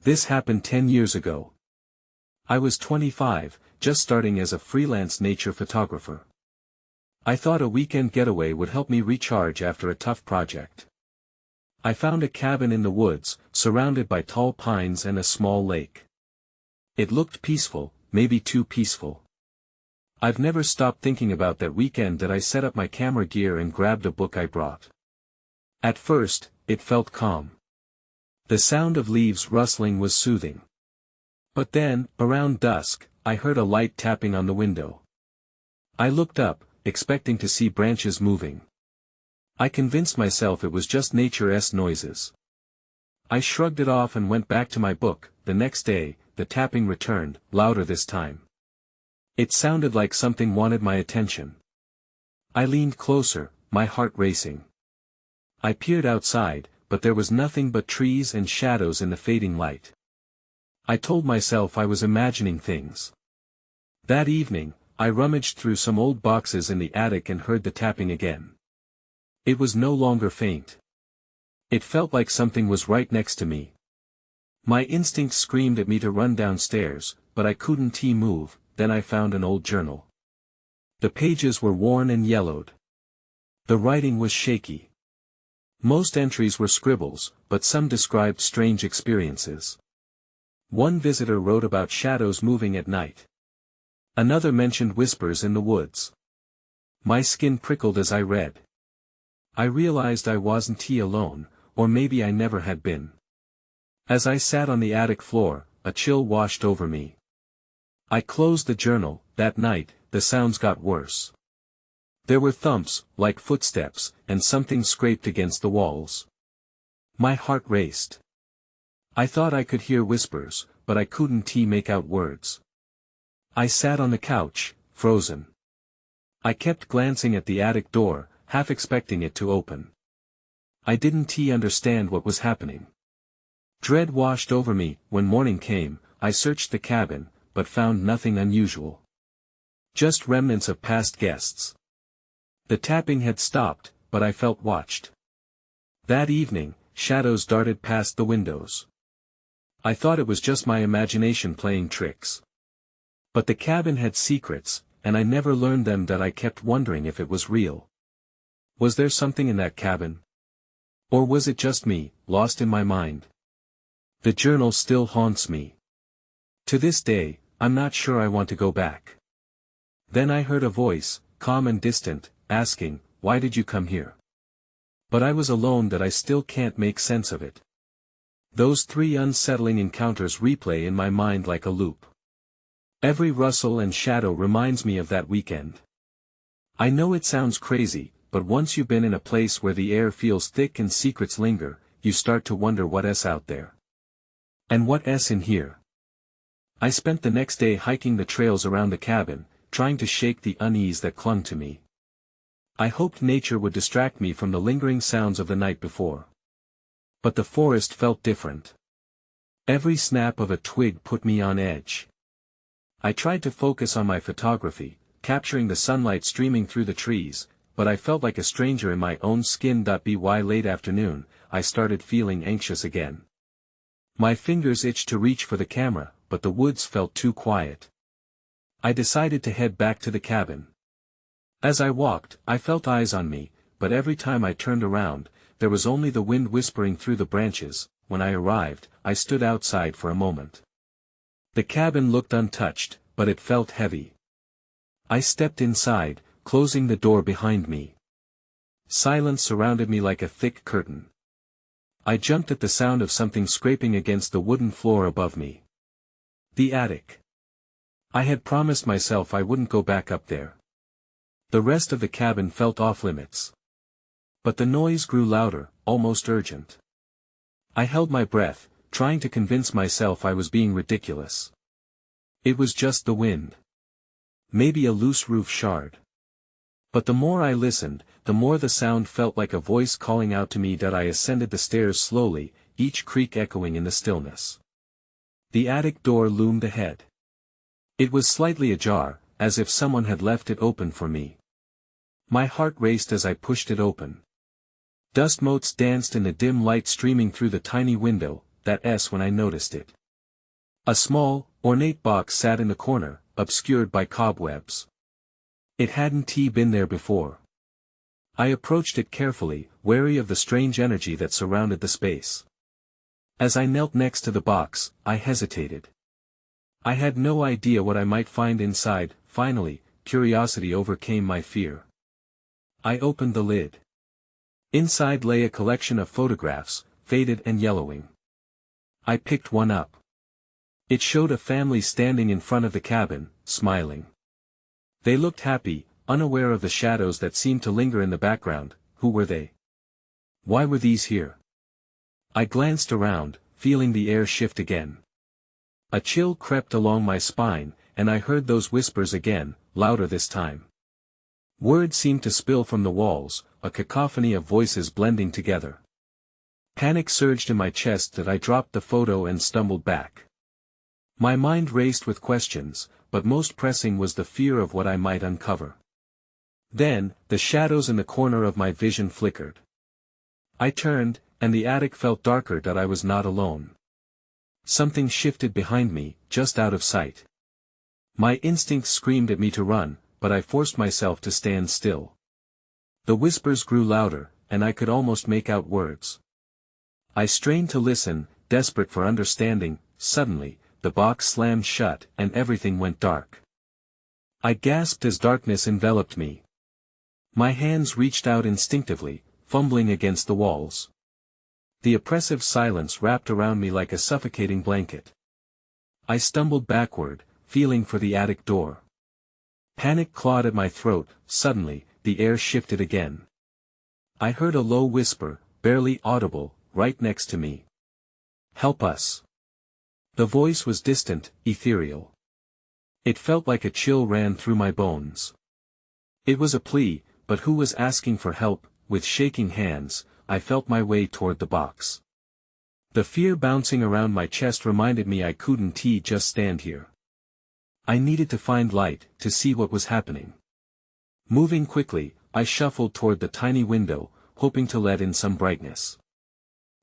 This happened 10 years ago. I was 25, just starting as a freelance nature photographer. I thought a weekend getaway would help me recharge after a tough project. I found a cabin in the woods, surrounded by tall pines and a small lake. It looked peaceful, maybe too peaceful. I've never stopped thinking about that weekend that I set up my camera gear and grabbed a book I brought. At first, it felt calm. The sound of leaves rustling was soothing. But then, around dusk, I heard a light tapping on the window. I looked up, expecting to see branches moving. I convinced myself it was just nature's noises. I shrugged it off and went back to my book. The next day, the tapping returned, louder this time. It sounded like something wanted my attention. I leaned closer, my heart racing. I peered outside, but there was nothing but trees and shadows in the fading light. I told myself I was imagining things. That evening, I rummaged through some old boxes in the attic and heard the tapping again. It was no longer faint. It felt like something was right next to me. My instinct screamed at me to run downstairs, but I couldn't move. Then I found an old journal. The pages were worn and yellowed. The writing was shaky. Most entries were scribbles, but some described strange experiences. One visitor wrote about shadows moving at night. Another mentioned whispers in the woods. My skin prickled as I read. I realized I wasn't alone, or maybe I never had been. As I sat on the attic floor, a chill washed over me. I closed the journal. That night, the sounds got worse. There were thumps, like footsteps, and something scraped against the walls. My heart raced. I thought I could hear whispers, but I couldn't make out words. I sat on the couch, frozen. I kept glancing at the attic door, half expecting it to open. I didn't understand what was happening. Dread washed over me. When morning came, I searched the cabin, but found nothing unusual. Just remnants of past guests. The tapping had stopped, but I felt watched. That evening, shadows darted past the windows. I thought it was just my imagination playing tricks. But the cabin had secrets, and I never learned them. That I kept wondering if it was real. Was there something in that cabin? Or was it just me, lost in my mind? The journal still haunts me. To this day, I'm not sure I want to go back. Then I heard a voice, calm and distant, asking, "Why did you come here?" But I was alone. That I still can't make sense of it. Those 3 unsettling encounters replay in my mind like a loop. Every rustle and shadow reminds me of that weekend. I know it sounds crazy, but once you've been in a place where the air feels thick and secrets linger, you start to wonder what's out there. And what's in here. I spent the next day hiking the trails around the cabin, trying to shake the unease that clung to me. I hoped nature would distract me from the lingering sounds of the night before. But the forest felt different. Every snap of a twig put me on edge. I tried to focus on my photography, capturing the sunlight streaming through the trees, but I felt like a stranger in my own skin. By late afternoon, I started feeling anxious again. My fingers itched to reach for the camera, but the woods felt too quiet. I decided to head back to the cabin. As I walked, I felt eyes on me, but every time I turned around, there was only the wind whispering through the branches. When I arrived, I stood outside for a moment. The cabin looked untouched, but it felt heavy. I stepped inside, closing the door behind me. Silence surrounded me like a thick curtain. I jumped at the sound of something scraping against the wooden floor above me. The attic. I had promised myself I wouldn't go back up there. The rest of the cabin felt off limits. But the noise grew louder, almost urgent. I held my breath, trying to convince myself I was being ridiculous. It was just the wind. Maybe a loose roof shard. But the more I listened, the more the sound felt like a voice calling out to me. I ascended the stairs slowly, each creak echoing in the stillness. The attic door loomed ahead. It was slightly ajar, as if someone had left it open for me. My heart raced as I pushed it open. Dust motes danced in the dim light streaming through the tiny window. that S when I noticed it. A small, ornate box sat in the corner, obscured by cobwebs. It hadn't been there before. I approached it carefully, wary of the strange energy that surrounded the space. As I knelt next to the box, I hesitated. I had no idea what I might find inside. Finally, curiosity overcame my fear. I opened the lid. Inside lay a collection of photographs, faded and yellowing. I picked one up. It showed a family standing in front of the cabin, smiling. They looked happy, unaware of the shadows that seemed to linger in the background. Who were they? Why were these here? I glanced around, feeling the air shift again. A chill crept along my spine, and I heard those whispers again, louder this time. Words seemed to spill from the walls, a cacophony of voices blending together. Panic surged in my chest that I dropped the photo and stumbled back. My mind raced with questions, but most pressing was the fear of what I might uncover. Then, the shadows in the corner of my vision flickered. I turned, and the attic felt darker that I was not alone. Something shifted behind me, just out of sight. My instincts screamed at me to run, but I forced myself to stand still. The whispers grew louder, and I could almost make out words. I strained to listen, desperate for understanding. Suddenly, the box slammed shut and everything went dark. I gasped as darkness enveloped me. My hands reached out instinctively, fumbling against the walls. The oppressive silence wrapped around me like a suffocating blanket. I stumbled backward, feeling for the attic door. Panic clawed at my throat. Suddenly, the air shifted again. I heard a low whisper, barely audible, right next to me. "Help us." The voice was distant, ethereal. It felt like a chill ran through my bones. It was a plea, but who was asking for help? With shaking hands, I felt my way toward the box. The fear bouncing around my chest reminded me I couldn't just stand here. I needed to find light, to see what was happening. Moving quickly, I shuffled toward the tiny window, hoping to let in some brightness.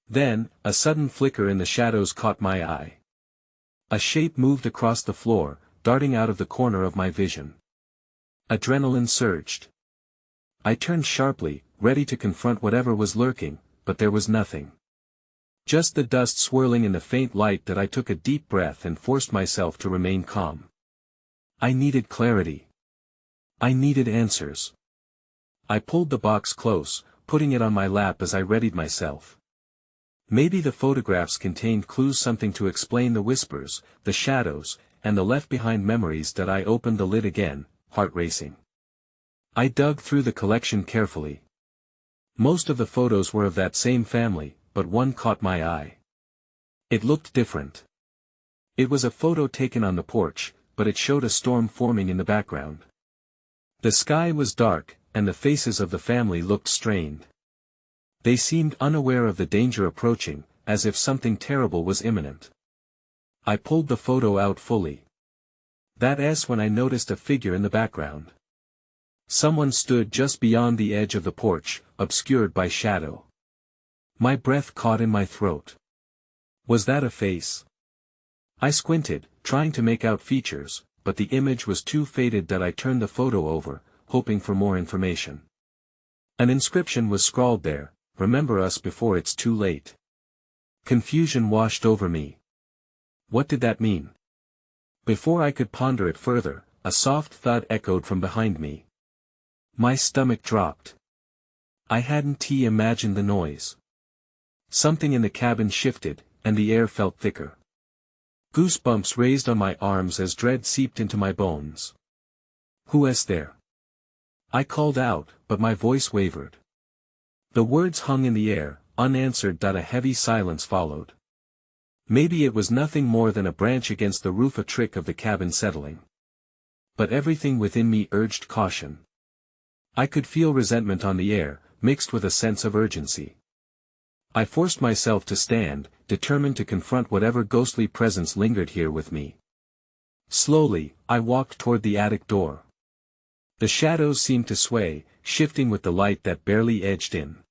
Then, a sudden flicker in the shadows caught my eye. A shape moved across the floor, darting out of the corner of my vision. Adrenaline surged. I turned sharply, ready to confront whatever was lurking, but there was nothing. Just the dust swirling in the faint light. That I took a deep breath and forced myself to remain calm. I needed clarity. I needed answers. I pulled the box close, putting it on my lap as I readied myself. Maybe the photographs contained clues, something to explain the whispers, the shadows, and the left-behind memories. That I opened the lid again, heart racing. I dug through the collection carefully. Most of the photos were of that same family, but one caught my eye. It looked different. It was a photo taken on the porch, but it showed a storm forming in the background. The sky was dark, and the faces of the family looked strained. They seemed unaware of the danger approaching, as if something terrible was imminent. I pulled the photo out fully. That S when I noticed a figure in the background. Someone stood just beyond the edge of the porch, obscured by shadow. My breath caught in my throat. Was that a face? I squinted, trying to make out features, but the image was too faded. That I turned the photo over, hoping for more information. An inscription was scrawled there: "Remember us before it's too late." Confusion washed over me. What did that mean? Before I could ponder it further, a soft thud echoed from behind me. My stomach dropped. I hadn't imagined the noise. Something in the cabin shifted, and the air felt thicker. Goosebumps raised on my arms as dread seeped into my bones. "Who is there?" I called out, but my voice wavered. The words hung in the air, unanswered. A heavy silence followed. Maybe it was nothing more than a branch against the roof, a trick of the cabin settling. But everything within me urged caution. I could feel resentment on the air, mixed with a sense of urgency. I forced myself to stand, determined to confront whatever ghostly presence lingered here with me. Slowly, I walked toward the attic door. The shadows seemed to sway, shifting with the light that barely edged in.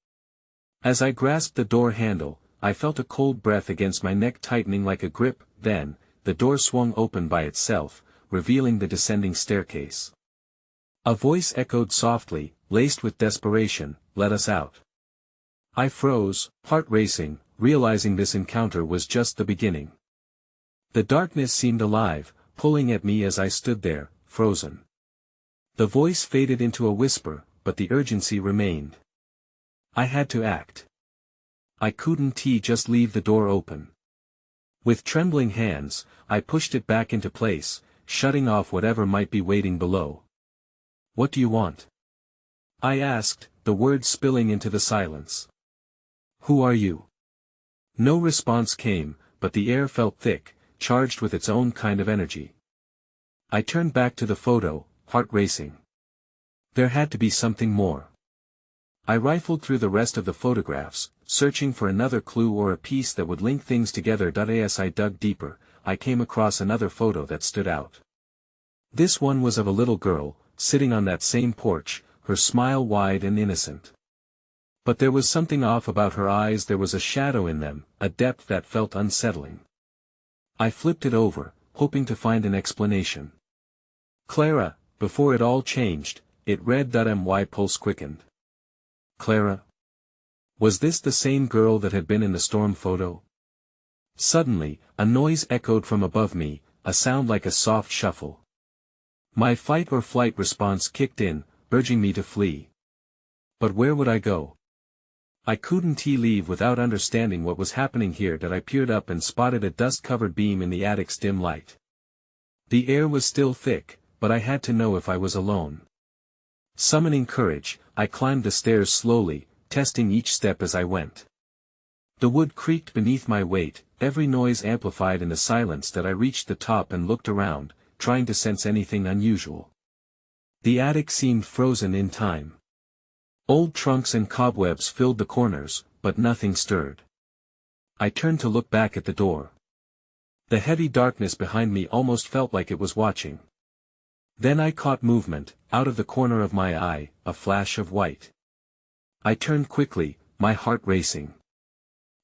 As I grasped the door handle, I felt a cold breath against my neck tightening like a grip. Then, the door swung open by itself, revealing the descending staircase. A voice echoed softly, laced with desperation, "Let us out." I froze, heart racing, realizing this encounter was just the beginning. The darkness seemed alive, pulling at me as I stood there, frozen. The voice faded into a whisper, but the urgency remained. I had to act. I couldn't just leave the door open. With trembling hands, I pushed it back into place, shutting off whatever might be waiting below. "What do you want?" I asked, the words spilling into the silence. "Who are you?" No response came, but the air felt thick, charged with its own kind of energy. I turned back to the photo, heart racing. There had to be something more. I rifled through the rest of the photographs, searching for another clue or a piece that would link things together. As I dug deeper, I came across another photo that stood out. This one was of a little girl, sitting on that same porch, her smile wide and innocent. But there was something off about her eyes. There was a shadow in them, a depth that felt unsettling. I flipped it over, hoping to find an explanation. "Clara," before it all changed, it read. My pulse quickened. Clara? Was this the same girl that had been in the storm photo? Suddenly, a noise echoed from above me, a sound like a soft shuffle. My fight or flight response kicked in, urging me to flee. But where would I go? I couldn't leave without understanding what was happening here. I peered up and spotted a dust-covered beam in the attic's dim light. The air was still thick, but I had to know if I was alone. Summoning courage, I climbed the stairs slowly, testing each step as I went. The wood creaked beneath my weight, every noise amplified in the silence. That I reached the top and looked around, trying to sense anything unusual. The attic seemed frozen in time. Old trunks and cobwebs filled the corners, but nothing stirred. I turned to look back at the door. The heavy darkness behind me almost felt like it was watching. Then I caught movement, out of the corner of my eye, a flash of white. I turned quickly, my heart racing.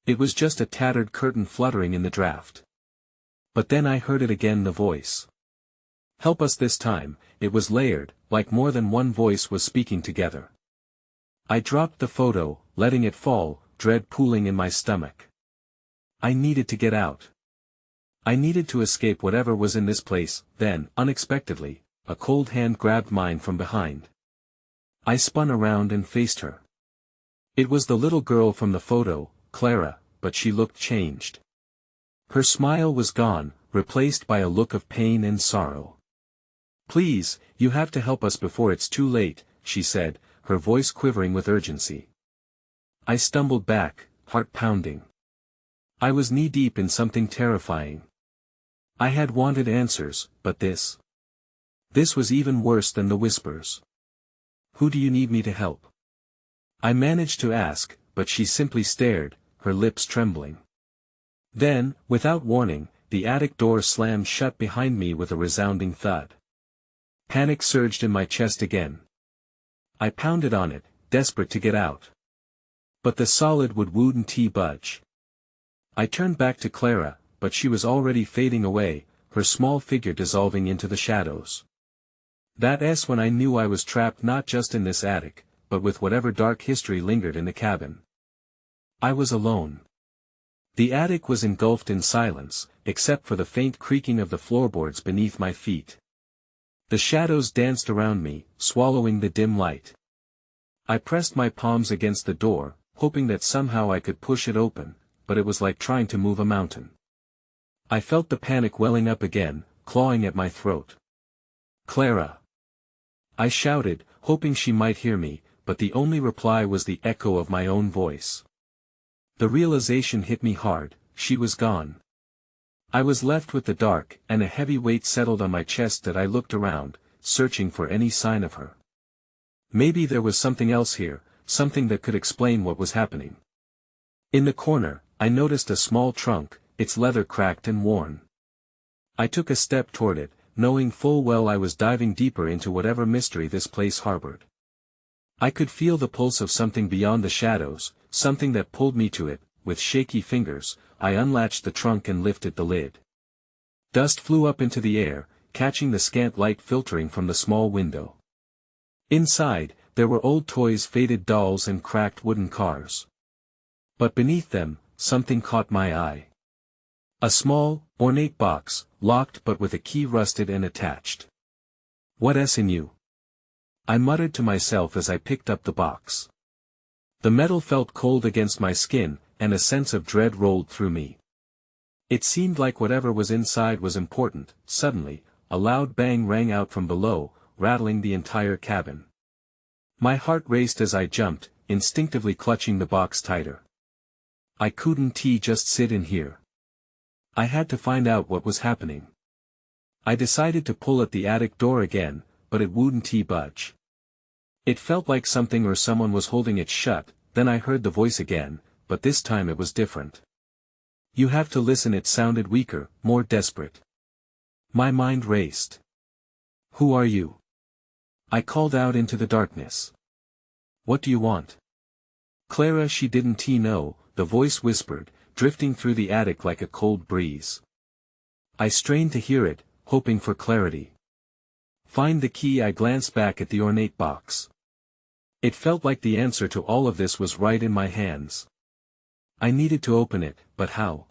It was just a tattered curtain fluttering in the draft. But then I heard it again, the voice. "Help us this time." It was layered, like more than one voice was speaking together. I dropped the photo, letting it fall, dread pooling in my stomach. I needed to get out. I needed to escape whatever was in this place. Then, unexpectedly, a cold hand grabbed mine from behind. I spun around and faced her. It was the little girl from the photo, Clara, but she looked changed. Her smile was gone, replaced by a look of pain and sorrow. "Please, you have to help us before it's too late," she said, her voice quivering with urgency. I stumbled back, heart pounding. I was knee-deep in something terrifying. I had wanted answers, but this was even worse than the whispers. "Who do you need me to help?" I managed to ask, but she simply stared, her lips trembling. Then, without warning, the attic door slammed shut behind me with a resounding thud. Panic surged in my chest again. I pounded on it, desperate to get out. But the solid wood wouldn't budge. I turned back to Clara, but she was already fading away, her small figure dissolving into the shadows. That's when I knew I was trapped not just in this attic, but with whatever dark history lingered in the cabin. I was alone. The attic was engulfed in silence, except for the faint creaking of the floorboards beneath my feet. The shadows danced around me, swallowing the dim light. I pressed my palms against the door, hoping that somehow I could push it open, but it was like trying to move a mountain. I felt the panic welling up again, clawing at my throat. "Clara!" I shouted, hoping she might hear me, but the only reply was the echo of my own voice. The realization hit me hard, she was gone. I was left with the dark, and a heavy weight settled on my chest. That I looked around, searching for any sign of her. Maybe there was something else here, something that could explain what was happening. In the corner, I noticed a small trunk, its leather cracked and worn. I took a step toward it, knowing full well I was diving deeper into whatever mystery this place harbored. I could feel the pulse of something beyond the shadows, something that pulled me to it, with shaky fingers, I unlatched the trunk and lifted the lid. Dust flew up into the air, catching the scant light filtering from the small window. Inside, there were old toys, faded dolls and cracked wooden cars. But beneath them, something caught my eye. A small, ornate box, locked but with a key rusted and attached. "What's in you?" I muttered to myself as I picked up the box. The metal felt cold against my skin, and a sense of dread rolled through me. It seemed like whatever was inside was important. Suddenly, a loud bang rang out from below, rattling the entire cabin. My heart raced as I jumped, instinctively clutching the box tighter. I couldn't just sit in here. I had to find out what was happening. I decided to pull at the attic door again, but it wouldn't budge. It felt like something or someone was holding it shut. Then I heard the voice again, but this time it was different. "You have to listen." It sounded weaker, more desperate. My mind raced. "Who are you?" I called out into the darkness. "What do you want?" "Clara." She didn't know, the voice whispered, drifting through the attic like a cold breeze. I strained to hear it, hoping for clarity. "Find the key." I glanced back at the ornate box. It felt like the answer to all of this was right in my hands. I needed to open it, but how?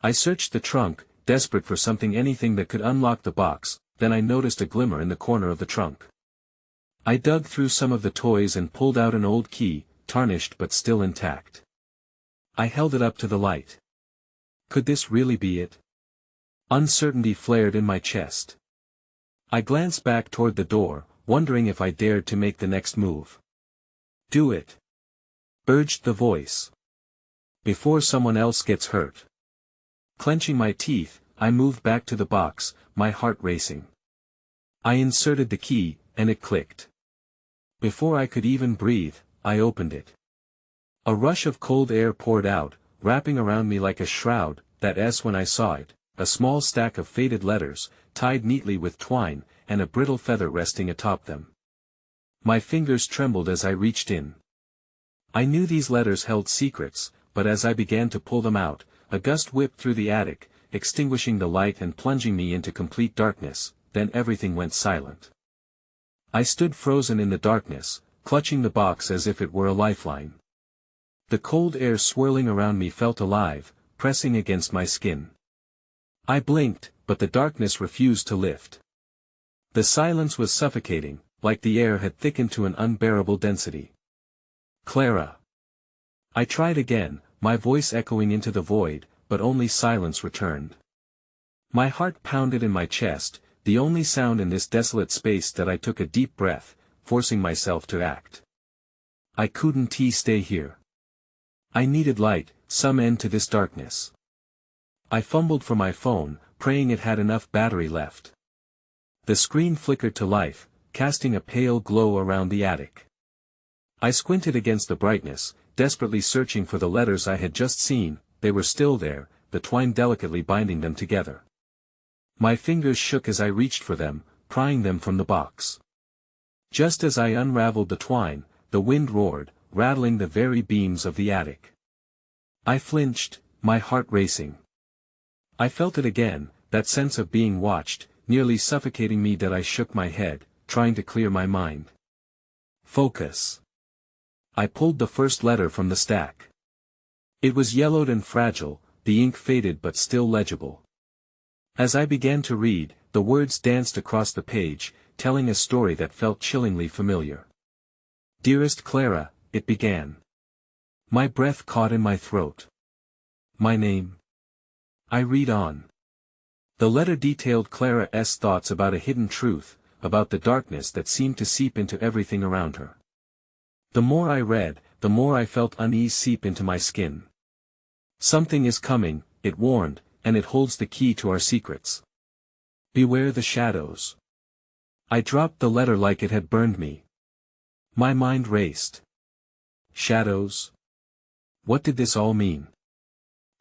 I searched the trunk, desperate for anything that could unlock the box. Then I noticed a glimmer in the corner of the trunk. I dug through some of the toys and pulled out an old key, tarnished but still intact. I held it up to the light. Could this really be it? Uncertainty flared in my chest. I glanced back toward the door, wondering if I dared to make the next move. "Do it," urged the voice. "Before someone else gets hurt." Clenching my teeth, I moved back to the box, my heart racing. I inserted the key, and it clicked. Before I could even breathe, I opened it. A rush of cold air poured out, wrapping around me like a shroud. That's when I saw it, a small stack of faded letters, tied neatly with twine, and a brittle feather resting atop them. My fingers trembled as I reached in. I knew these letters held secrets, but as I began to pull them out, a gust whipped through the attic, extinguishing the light and plunging me into complete darkness. Then everything went silent. I stood frozen in the darkness, clutching the box as if it were a lifeline. The cold air swirling around me felt alive, pressing against my skin. I blinked, but the darkness refused to lift. The silence was suffocating, like the air had thickened to an unbearable density. "Clara." I tried again, my voice echoing into the void, but only silence returned. My heart pounded in my chest, the only sound in this desolate space. That I took a deep breath, forcing myself to act. I couldn't stay here. I needed light, some end to this darkness. I fumbled for my phone, praying it had enough battery left. The screen flickered to life, casting a pale glow around the attic. I squinted against the brightness, desperately searching for the letters I had just seen. They were still there, the twine delicately binding them together. My fingers shook as I reached for them, prying them from the box. Just as I unraveled the twine, the wind roared, rattling the very beams of the attic. I flinched, my heart racing. I felt it again, that sense of being watched, nearly suffocating me. That I shook my head, trying to clear my mind. "Focus." I pulled the first letter from the stack. It was yellowed and fragile, the ink faded but still legible. As I began to read, the words danced across the page, telling a story that felt chillingly familiar. "Dearest Clara," it began. My breath caught in my throat. My name. I read on. The letter detailed Clara's thoughts about a hidden truth, about the darkness that seemed to seep into everything around her. The more I read, the more I felt unease seep into my skin. "Something is coming," it warned, "and it holds the key to our secrets. Beware the shadows." I dropped the letter like it had burned me. My mind raced. Shadows? What did this all mean?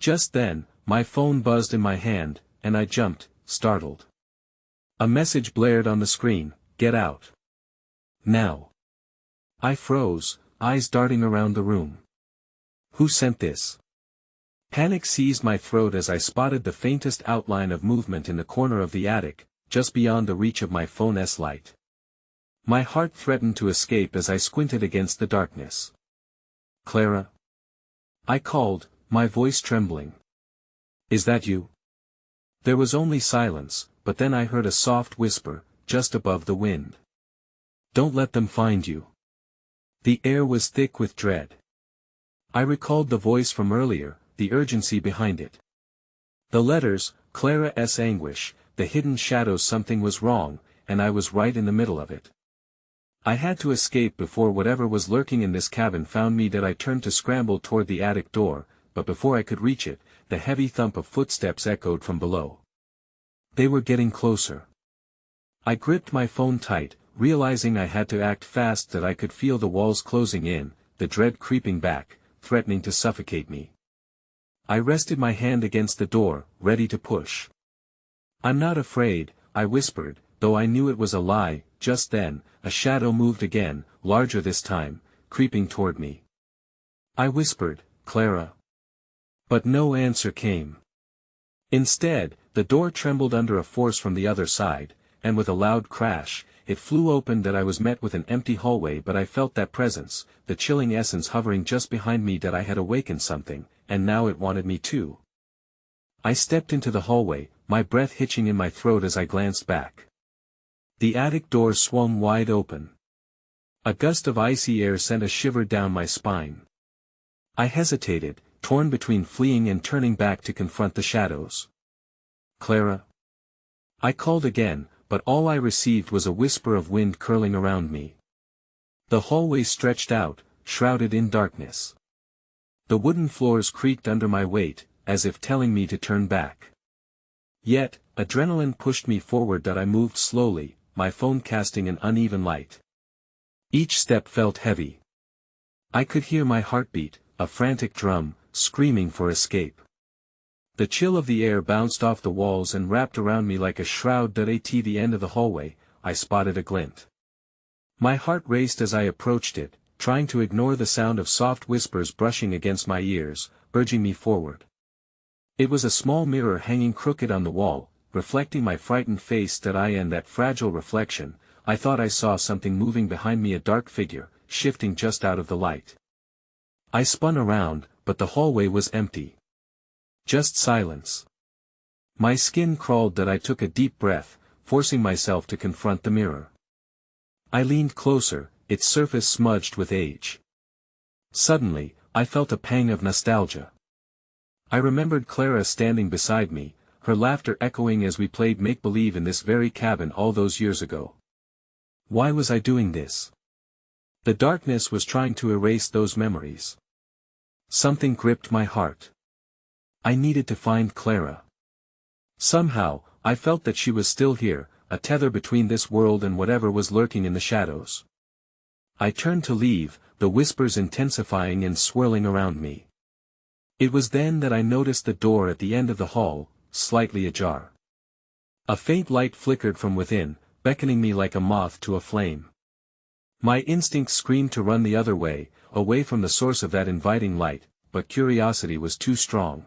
Just then, my phone buzzed in my hand, and I jumped, startled. A message blared on the screen: "Get out. Now." I froze, eyes darting around the room. Who sent this? Panic seized my throat as I spotted the faintest outline of movement in the corner of the attic, just beyond the reach of my phone's light. My heart threatened to escape as I squinted against the darkness. "Clara?" I called, my voice trembling. "Is that you?" There was only silence, but then I heard a soft whisper, just above the wind. "Don't let them find you." The air was thick with dread. I recalled the voice from earlier, the urgency behind it. The letters, Clara's anguish, the hidden shadows. Something was wrong, and I was right in the middle of it. I had to escape before whatever was lurking in this cabin found me. I turned to scramble toward the attic door, but before I could reach it, the heavy thump of footsteps echoed from below. They were getting closer. I gripped my phone tight, realizing I had to act fast. That I could feel the walls closing in, the dread creeping back, threatening to suffocate me. I rested my hand against the door, ready to push. "I'm not afraid," I whispered, though I knew it was a lie. Just then, a shadow moved again, larger this time, creeping toward me. I whispered, "Clara." But no answer came. Instead, the door trembled under a force from the other side, and with a loud crash, it flew open. That I was met with an empty hallway, but I felt that presence, the chilling essence hovering just behind me. That I had awakened something, and now it wanted me too. I stepped into the hallway, my breath hitching in my throat as I glanced back. The attic door swung wide open. A gust of icy air sent a shiver down my spine. I hesitated, torn between fleeing and turning back to confront the shadows. "Clara?" I called again, but all I received was a whisper of wind curling around me. The hallway stretched out, shrouded in darkness. The wooden floors creaked under my weight, as if telling me to turn back. Yet, adrenaline pushed me forward. That I moved slowly, my phone casting an uneven light. Each step felt heavy. I could hear my heartbeat, a frantic drum, screaming for escape. The chill of the air bounced off the walls and wrapped around me like a shroud. At the end of the hallway, I spotted a glint. My heart raced as I approached it, trying to ignore the sound of soft whispers brushing against my ears, urging me forward. It was a small mirror hanging crooked on the wall, reflecting my frightened face. In that fragile reflection, I thought I saw something moving behind me, a dark figure, shifting just out of the light. I spun around, but the hallway was empty. Just silence. My skin crawled. I took a deep breath, forcing myself to confront the mirror. I leaned closer, its surface smudged with age. Suddenly, I felt a pang of nostalgia. I remembered Clara standing beside me, her laughter echoing as we played make-believe in this very cabin all those years ago. Why was I doing this? The darkness was trying to erase those memories. Something gripped my heart. I needed to find Clara. Somehow, I felt that she was still here, a tether between this world and whatever was lurking in the shadows. I turned to leave, the whispers intensifying and swirling around me. It was then that I noticed the door at the end of the hall, slightly ajar. A faint light flickered from within, beckoning me like a moth to a flame. My instinct screamed to run the other way, away from the source of that inviting light, but curiosity was too strong.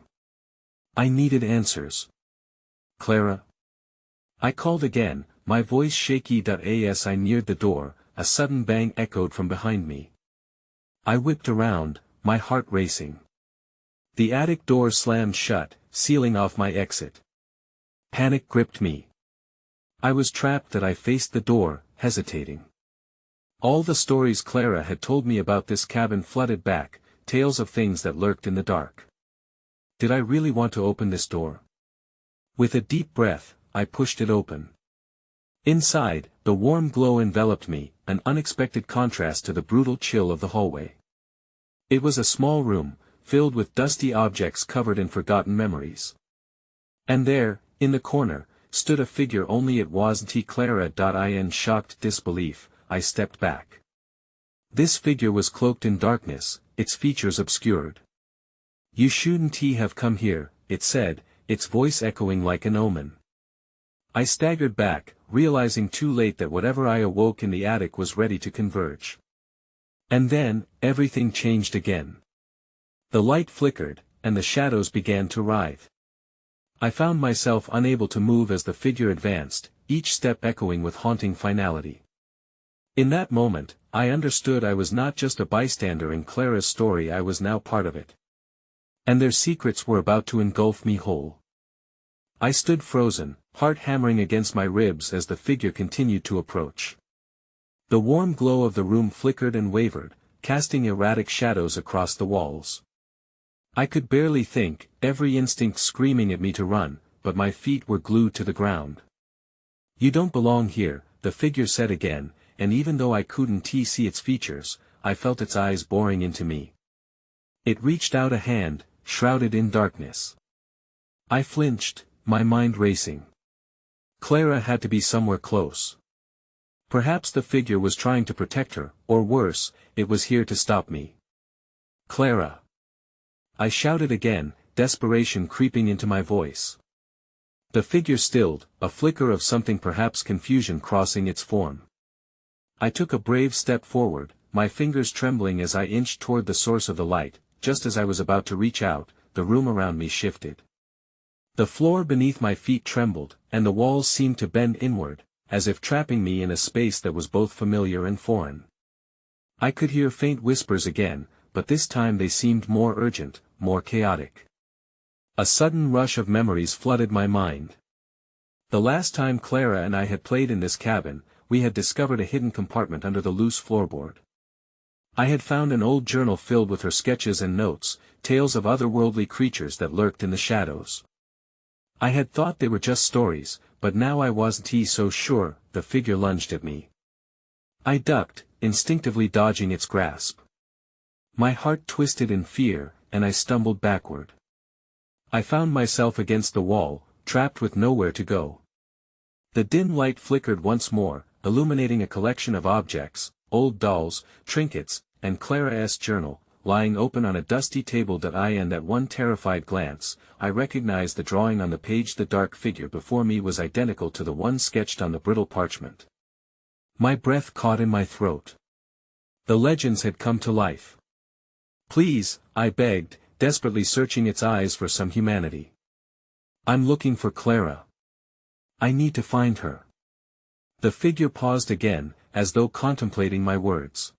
I needed answers. "Clara?" I called again, my voice shaky. As I neared the door, a sudden bang echoed from behind me. I whipped around, my heart racing. The attic door slammed shut, sealing off my exit. Panic gripped me. I was trapped. I faced the door, hesitating. All the stories Clara had told me about this cabin flooded back, tales of things that lurked in the dark. Did I really want to open this door? With a deep breath, I pushed it open. Inside, the warm glow enveloped me, an unexpected contrast to the brutal chill of the hallway. It was a small room, filled with dusty objects covered in forgotten memories. And there, in the corner, stood a figure. Only it wasn't Clara. In shocked disbelief, I stepped back. This figure was cloaked in darkness, its features obscured. "You shouldn't have come here," it said, its voice echoing like an omen. I staggered back, realizing too late that whatever I awoke in the attic was ready to converge. And then, everything changed again. The light flickered, and the shadows began to writhe. I found myself unable to move as the figure advanced, each step echoing with haunting finality. In that moment, I understood I was not just a bystander in Clara's story, I was now part of it. And their secrets were about to engulf me whole. I stood frozen, heart hammering against my ribs as the figure continued to approach. The warm glow of the room flickered and wavered, casting erratic shadows across the walls. I could barely think, every instinct screaming at me to run, but my feet were glued to the ground. "You don't belong here," the figure said again, and even though I couldn't see its features, I felt its eyes boring into me. It reached out a hand, shrouded in darkness. I flinched, my mind racing. Clara had to be somewhere close. Perhaps the figure was trying to protect her, or worse, it was here to stop me. "Clara!" I shouted again, desperation creeping into my voice. The figure stilled, a flicker of something, perhaps confusion, crossing its form. I took a brave step forward, my fingers trembling as I inched toward the source of the light. Just as I was about to reach out, the room around me shifted. The floor beneath my feet trembled, and the walls seemed to bend inward, as if trapping me in a space that was both familiar and foreign. I could hear faint whispers again, but this time they seemed more urgent, more chaotic. A sudden rush of memories flooded my mind. The last time Clara and I had played in this cabin, we had discovered a hidden compartment under the loose floorboard. I had found an old journal filled with her sketches and notes, tales of otherworldly creatures that lurked in the shadows. I had thought they were just stories, but now I wasn't so sure. The figure lunged at me. I ducked, instinctively dodging its grasp. My heart twisted in fear, and I stumbled backward. I found myself against the wall, trapped with nowhere to go. The dim light flickered once more, illuminating a collection of objects, old dolls, trinkets, and Clara's journal, lying open on a dusty table. And at one terrified glance, I recognized the drawing on the page. The dark figure before me was identical to the one sketched on the brittle parchment. My breath caught in my throat. The legends had come to life. "Please," I begged, desperately searching its eyes for some humanity. "I'm looking for Clara. I need to find her." The figure paused again, as though contemplating my words.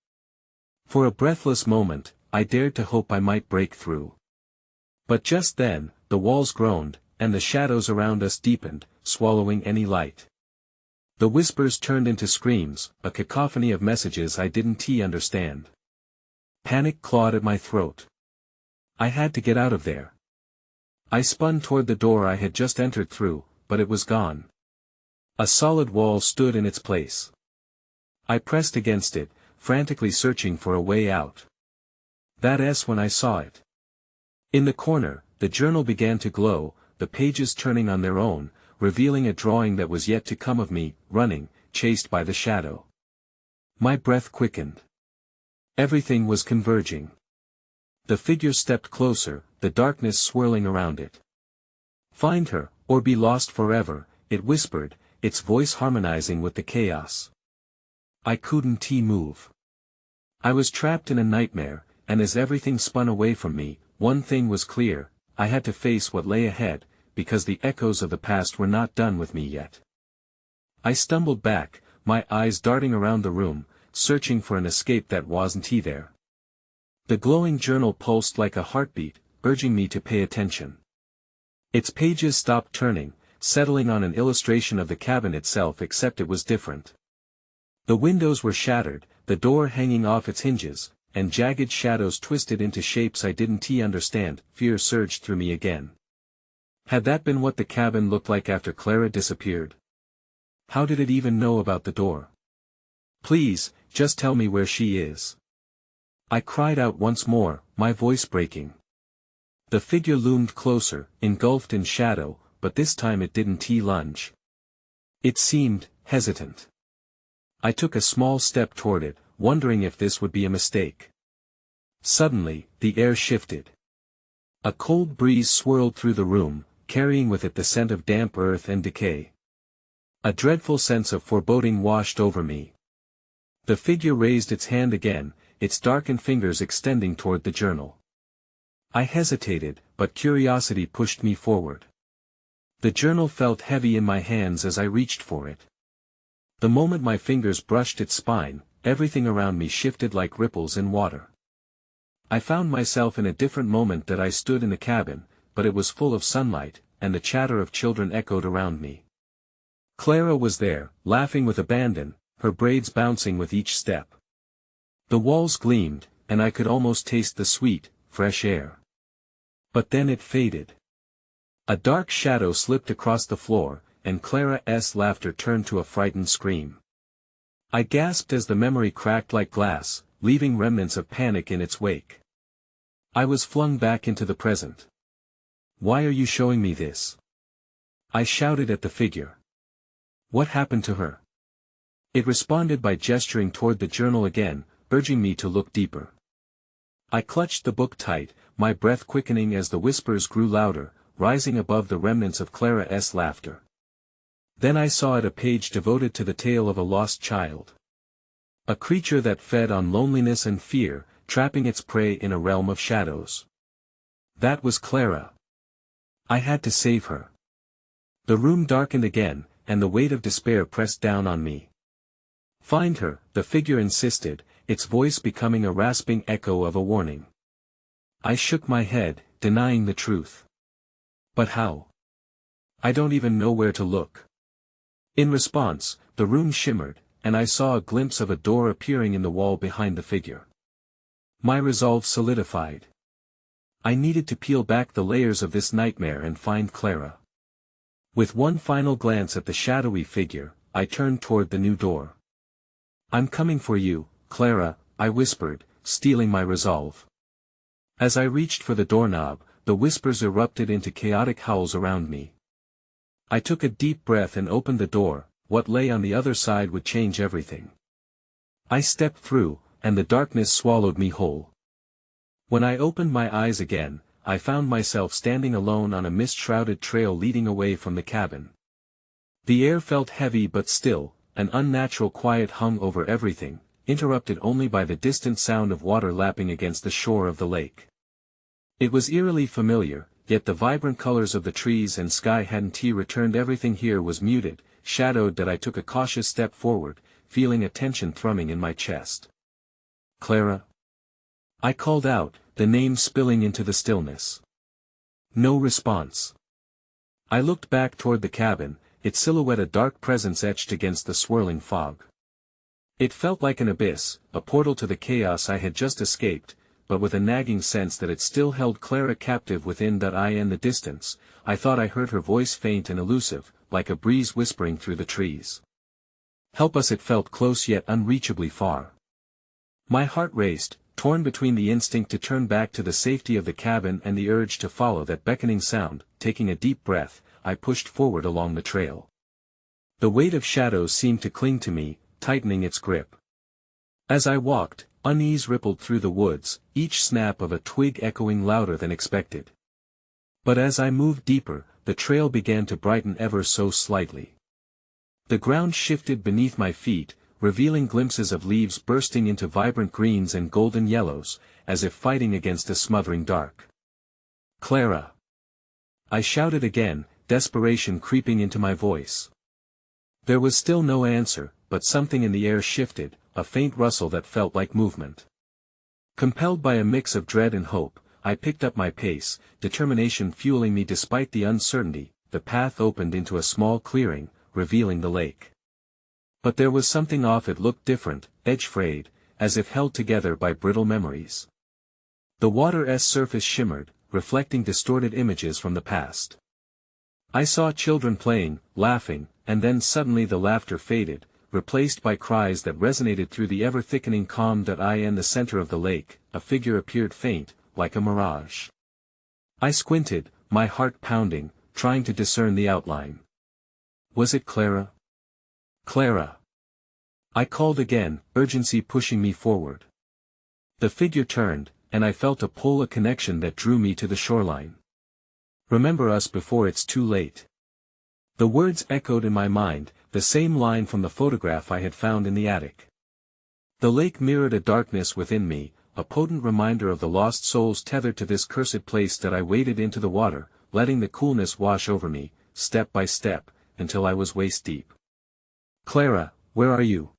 For a breathless moment, I dared to hope I might break through. But just then, the walls groaned, and the shadows around us deepened, swallowing any light. The whispers turned into screams, a cacophony of messages I didn't understand. Panic clawed at my throat. I had to get out of there. I spun toward the door I had just entered through, but it was gone. A solid wall stood in its place. I pressed against it, frantically searching for a way out. That's when I saw it. In the corner, the journal began to glow, the pages turning on their own, revealing a drawing that was yet to come of me, running, chased by the shadow. My breath quickened. Everything was converging. The figure stepped closer, the darkness swirling around it. "Find her, or be lost forever," it whispered, its voice harmonizing with the chaos. I couldn't move. I was trapped in a nightmare, and as everything spun away from me, one thing was clear: I had to face what lay ahead, because the echoes of the past were not done with me yet. I stumbled back, my eyes darting around the room, searching for an escape that wasn't there. The glowing journal pulsed like a heartbeat, urging me to pay attention. Its pages stopped turning, settling on an illustration of the cabin itself, except it was different. The windows were shattered, the door hanging off its hinges, and jagged shadows twisted into shapes I didn't understand. Fear surged through me again. Had that been what the cabin looked like after Clara disappeared? How did it even know about the door? "Please, just tell me where she is," I cried out once more, my voice breaking. The figure loomed closer, engulfed in shadow, but this time it didn't lunge. It seemed hesitant. I took a small step toward it, wondering if this would be a mistake. Suddenly, the air shifted. A cold breeze swirled through the room, carrying with it the scent of damp earth and decay. A dreadful sense of foreboding washed over me. The figure raised its hand again, its darkened fingers extending toward the journal. I hesitated, but curiosity pushed me forward. The journal felt heavy in my hands as I reached for it. The moment my fingers brushed its spine, everything around me shifted like ripples in water. I found myself in a different moment that I stood in the cabin, but it was full of sunlight, and the chatter of children echoed around me. Clara was there, laughing with abandon, her braids bouncing with each step. The walls gleamed, and I could almost taste the sweet, fresh air. But then it faded. A dark shadow slipped across the floor, and Clara's laughter turned to a frightened scream. I gasped as the memory cracked like glass, leaving remnants of panic in its wake. I was flung back into the present. "Why are you showing me this?" I shouted at the figure. "What happened to her?" It responded by gesturing toward the journal again, urging me to look deeper. I clutched the book tight, my breath quickening as the whispers grew louder, rising above the remnants of Clara's laughter. Then I saw it, a page devoted to the tale of a lost child. A creature that fed on loneliness and fear, trapping its prey in a realm of shadows. That was Clara. I had to save her. The room darkened again, and the weight of despair pressed down on me. "Find her," the figure insisted, its voice becoming a rasping echo of a warning. I shook my head, denying the truth. "But how? I don't even know where to look." In response, the room shimmered, and I saw a glimpse of a door appearing in the wall behind the figure. My resolve solidified. I needed to peel back the layers of this nightmare and find Clara. With one final glance at the shadowy figure, I turned toward the new door. "I'm coming for you, Clara," I whispered, steeling my resolve. As I reached for the doorknob, the whispers erupted into chaotic howls around me. I took a deep breath and opened the door. What lay on the other side would change everything. I stepped through, and the darkness swallowed me whole. When I opened my eyes again, I found myself standing alone on a mist-shrouded trail leading away from the cabin. The air felt heavy but still, an unnatural quiet hung over everything, interrupted only by the distant sound of water lapping against the shore of the lake. It was eerily familiar, yet the vibrant colors of the trees and sky hadn't returned. Everything here was muted, shadowed. That I took a cautious step forward, feeling a tension thrumming in my chest. "Clara?" I called out, the name spilling into the stillness. No response. I looked back toward the cabin, its silhouette a dark presence etched against the swirling fog. It felt like an abyss, a portal to the chaos I had just escaped, but with a nagging sense that it still held Clara captive within. In the distance, I thought I heard her voice, faint and elusive, like a breeze whispering through the trees. "Help us!" It felt close yet unreachably far. My heart raced, torn between the instinct to turn back to the safety of the cabin and the urge to follow that beckoning sound. Taking a deep breath, I pushed forward along the trail. The weight of shadows seemed to cling to me, tightening its grip. As I walked, unease rippled through the woods, each snap of a twig echoing louder than expected. But as I moved deeper, the trail began to brighten ever so slightly. The ground shifted beneath my feet, revealing glimpses of leaves bursting into vibrant greens and golden yellows, as if fighting against a smothering dark. "Clara!" I shouted again, desperation creeping into my voice. There was still no answer, but something in the air shifted, a faint rustle that felt like movement. Compelled by a mix of dread and hope, I picked up my pace, determination fueling me despite the uncertainty. The path opened into a small clearing, revealing the lake. But there was something off. It looked different, edge-frayed, as if held together by brittle memories. The water's surface shimmered, reflecting distorted images from the past. I saw children playing, laughing, and then suddenly the laughter faded, replaced by cries that resonated through the ever-thickening calm. In the center of the lake, a figure appeared, faint, like a mirage. I squinted, my heart pounding, trying to discern the outline. Was it Clara? "Clara!" I called again, urgency pushing me forward. The figure turned, and I felt a pull, a connection that drew me to the shoreline. "Remember us before it's too late." The words echoed in my mind, the same line from the photograph I had found in the attic. The lake mirrored a darkness within me, a potent reminder of the lost souls tethered to this cursed place that I waded into the water, letting the coolness wash over me, step by step, until I was waist deep. "Clara, where are you?"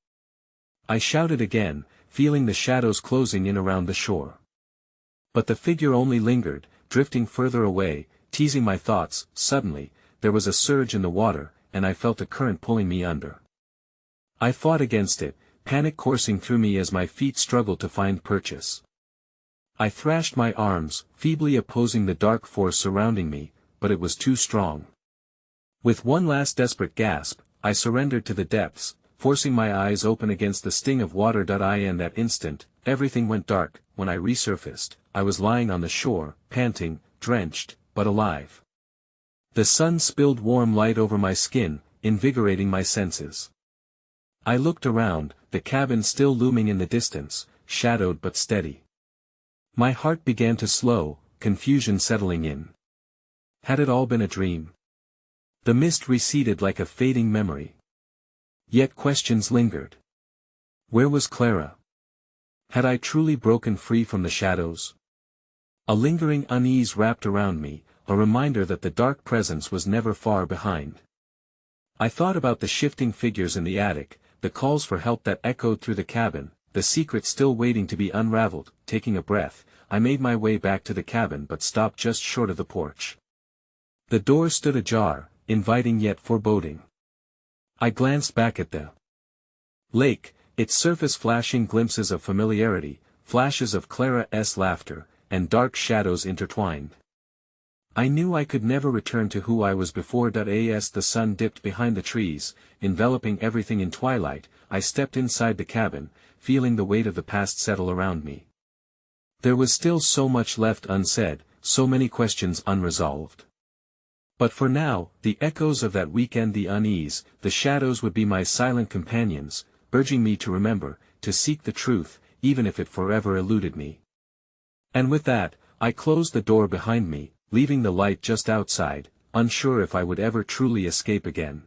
I shouted again, feeling the shadows closing in around the shore. But the figure only lingered, drifting further away, teasing my thoughts. Suddenly, there was a surge in the water, and I felt a current pulling me under. I fought against it, panic coursing through me as my feet struggled to find purchase. I thrashed my arms, feebly opposing the dark force surrounding me, but it was too strong. With one last desperate gasp, I surrendered to the depths, forcing my eyes open against the sting of water. In that instant, everything went dark. When I resurfaced, I was lying on the shore, panting, drenched, but alive. The sun spilled warm light over my skin, invigorating my senses. I looked around, the cabin still looming in the distance, shadowed but steady. My heart began to slow, confusion settling in. Had it all been a dream? The mist receded like a fading memory. Yet questions lingered. Where was Clara? Had I truly broken free from the shadows? A lingering unease wrapped around me, a reminder that the dark presence was never far behind. I thought about the shifting figures in the attic, the calls for help that echoed through the cabin, the secret still waiting to be unraveled. Taking a breath, I made my way back to the cabin but stopped just short of the porch. The door stood ajar, inviting yet foreboding. I glanced back at the lake, its surface flashing glimpses of familiarity, flashes of Clara's laughter, and dark shadows intertwined. I knew I could never return to who I was before. As the sun dipped behind the trees, enveloping everything in twilight, I stepped inside the cabin, feeling the weight of the past settle around me. There was still so much left unsaid, so many questions unresolved. But for now, the echoes of that weekend, the unease, the shadows would be my silent companions, urging me to remember, to seek the truth, even if it forever eluded me. And with that, I closed the door behind me, leaving the light just outside, unsure if I would ever truly escape again.